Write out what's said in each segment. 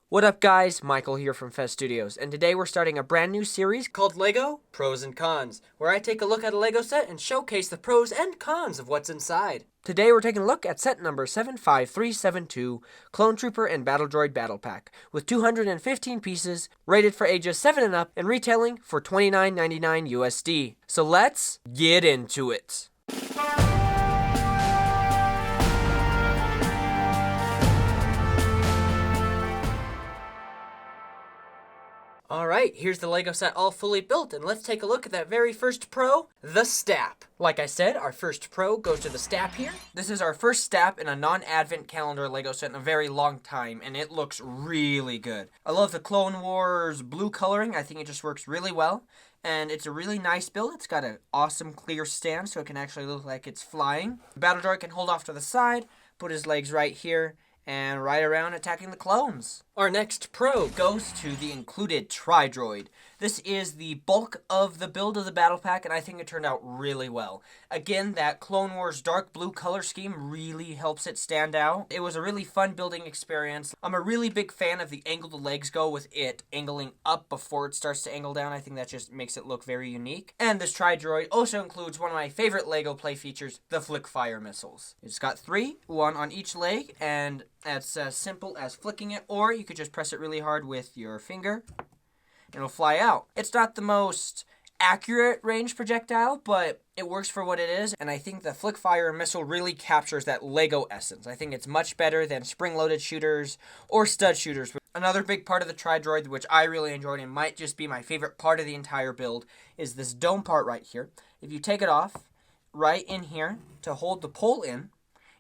What up guys, Michael here from Fez Studios, and today we're starting a brand new series called LEGO Pros and Cons, where I take a look at a LEGO set and showcase the pros and cons of what's inside. Today we're taking a look at set number 75372, Clone Trooper and Battle Droid Battle Pack, with 215 pieces, rated for ages 7 and up, and retailing for $29.99 USD. So let's get into it. Alright, here's the LEGO set all fully built, and let's take a look at that very first pro, the Stap. Like I said, our first pro goes to the Stap here. This is our first Stap in a non-advent calendar LEGO set in a very long time, and it looks really good. I love the Clone Wars blue coloring. I think it just works really well, and it's a really nice build. It's got an awesome clear stand, so it can actually look like it's flying. The Battle Droid can hold off to the side, put his legs right here, and ride around attacking the clones. Our next pro goes to the included Droid. This is the bulk of the build of the battle pack, and I think it turned out really well. Again, that Clone Wars dark blue color scheme really helps it stand out. It was a really fun building experience. I'm a really big fan of the angle the legs go, with it angling up before it starts to angle down. I think that just makes it look very unique. And this Droid also includes one of my favorite LEGO play features, the flick fire missiles. It's got 3, one on each leg, and it's as simple as flicking it, or you could just press it really hard with your finger and it'll fly out. It's not the most accurate range projectile, but it works for what it is, and I think the flick fire missile really captures that LEGO essence. I think it's much better than spring-loaded shooters or stud shooters. Another big part of the Droid, which I really enjoyed and might just be my favorite part of the entire build, is this dome part right here. If you take it off, right in here, to hold the pole in,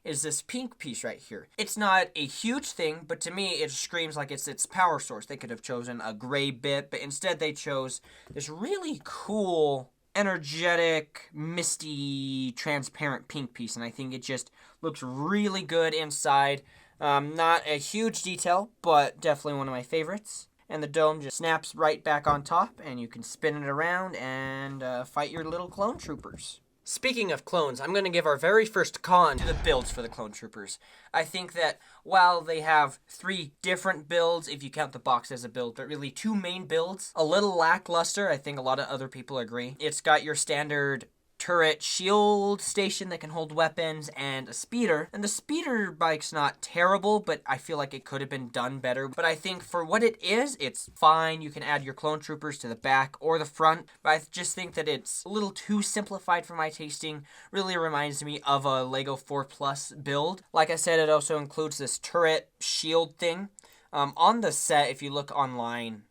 is this pink piece right here. It's not a huge thing, but to me it screams like it's its power source. They could have chosen a gray bit, but instead they chose this really cool, energetic, misty, transparent pink piece, and I think it just looks really good inside. Not a huge detail, but definitely one of my favorites. And the dome just snaps right back on top, and you can spin it around and fight your little clone troopers. Speaking of clones, I'm going to give our very first con to the builds for the clone troopers. I think that while they have 3 different builds, if you count the box as a build, but really 2 main builds, a little lackluster. I think a lot of other people agree. It's got your standard turret shield station that can hold weapons and a speeder, and the speeder bike's not terrible, but I feel like it could have been done better. But I think for what it is, it's fine. You can add your clone troopers to the back or the front, but I just think that it's a little too simplified for my tasting. Really reminds me of a LEGO 4 Plus build. Like I said, it also includes this turret shield thing. On the set, if you look online,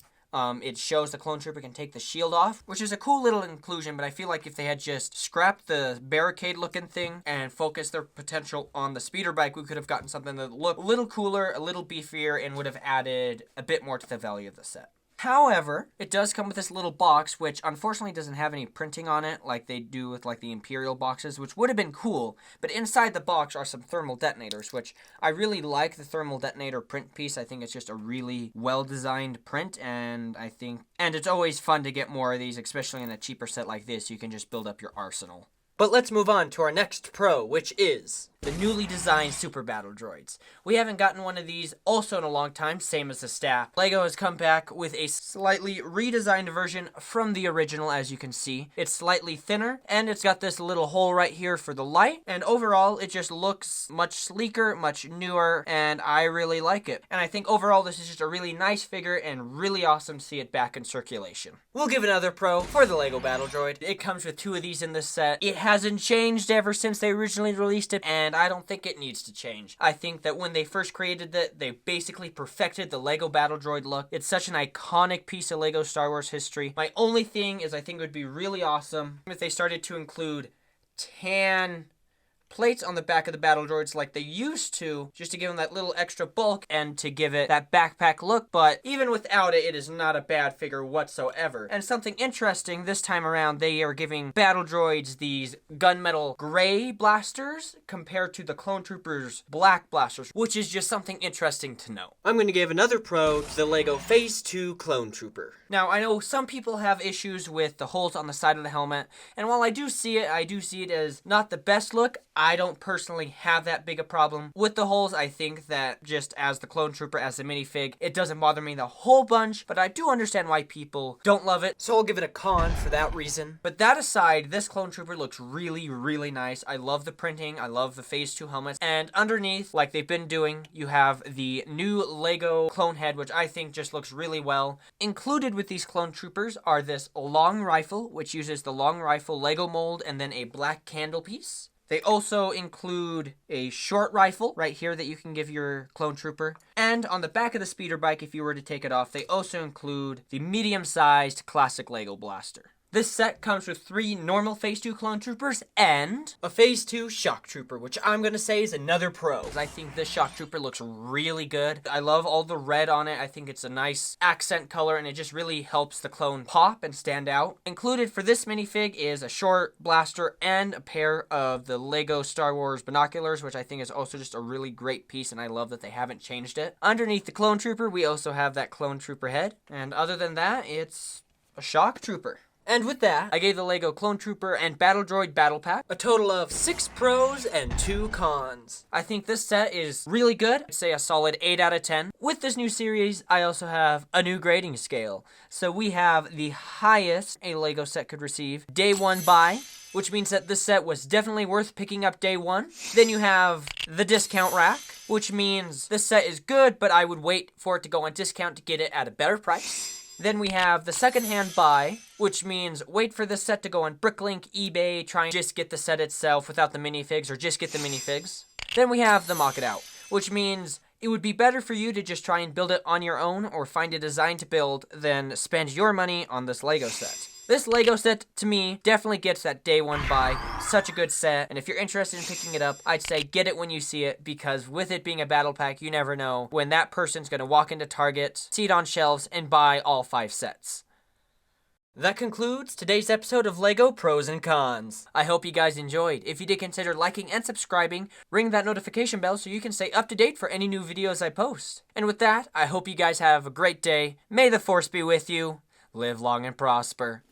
it shows the clone trooper can take the shield off, which is a cool little inclusion, but I feel like if they had just scrapped the barricade looking thing and focused their potential on the speeder bike, we could have gotten something that looked a little cooler, a little beefier, and would have added a bit more to the value of the set. However, it does come with this little box, which unfortunately doesn't have any printing on it like they do with like the Imperial boxes, which would have been cool. But inside the box are some thermal detonators, which I really like the thermal detonator print piece. I think it's just a really well-designed print, and it's always fun to get more of these, especially in a cheaper set like this. You can just build up your arsenal. But let's move on to our next pro, which is the newly designed Super Battle Droids. We haven't gotten one of these also in a long time, same as the Stap. LEGO has come back with a slightly redesigned version from the original, as you can see. It's slightly thinner, and it's got this little hole right here for the light, and overall it just looks much sleeker, much newer, and I really like it. And I think overall this is just a really nice figure, and really awesome to see it back in circulation. We'll give another pro for the LEGO Battle Droid. It comes with 2 of these in this set. It hasn't changed ever since they originally released it, and I don't think it needs to change. I think that when they first created it, they basically perfected the LEGO Battle Droid look. It's such an iconic piece of LEGO Star Wars history. My only thing is I think it would be really awesome if they started to include tan plates on the back of the battle droids like they used to, just to give them that little extra bulk and to give it that backpack look. But even without it, it is not a bad figure whatsoever. And something interesting this time around, they are giving battle droids these gunmetal gray blasters compared to the clone troopers black blasters, which is just something interesting to know. I'm going to give another pro to the LEGO Phase 2 Clone Trooper. Now, I know some people have issues with the holes on the side of the helmet, and while I do see it as not the best look, I don't personally have that big a problem with the holes. I think that just as the clone trooper, as a minifig, it doesn't bother me the whole bunch, but I do understand why people don't love it, so I'll give it a con for that reason. But that aside, this clone trooper looks really, really nice. I love the printing, I love the Phase 2 helmets, and underneath, like they've been doing, you have the new Lego clone head, which I think just looks really well. Included with these clone troopers are this long rifle, which uses the long rifle Lego mold and then a black candle piece. They also include a short rifle right here that you can give your clone trooper. And on the back of the speeder bike, if you were to take it off, they also include the medium-sized classic Lego blaster. This set comes with 3 normal Phase 2 clone troopers and a Phase 2 shock trooper, which I'm gonna say is another pro. I think this shock trooper looks really good. I love all the red on it. I think it's a nice accent color and it just really helps the clone pop and stand out. Included for this minifig is a short blaster and a pair of the Lego Star Wars binoculars, which I think is also just a really great piece, and I love that they haven't changed it. Underneath the clone trooper, we also have that clone trooper head, and other than that, it's a shock trooper. And with that, I gave the Lego Clone Trooper and Battle Droid Battle Pack a total of 6 pros and 2 cons. I think this set is really good. I'd say a solid 8 out of 10. With this new series, I also have a new grading scale. So we have the highest a Lego set could receive, day 1 buy, which means that this set was definitely worth picking up day 1. Then you have the discount rack, which means this set is good, but I would wait for it to go on discount to get it at a better price. Then we have the secondhand buy, which means wait for this set to go on Bricklink, eBay, try and just get the set itself without the minifigs, or just get the minifigs. Then we have the mock it out, which means it would be better for you to just try and build it on your own or find a design to build than spend your money on this Lego set. This Lego set, to me, definitely gets that day 1 buy. Such a good set, and if you're interested in picking it up, I'd say get it when you see it, because with it being a battle pack, you never know when that person's going to walk into Target, see it on shelves, and buy all 5 sets. That concludes today's episode of LEGO Pros and Cons. I hope you guys enjoyed. If you did, consider liking and subscribing, ring that notification bell so you can stay up to date for any new videos I post. And with that, I hope you guys have a great day. May the Force be with you. Live long and prosper.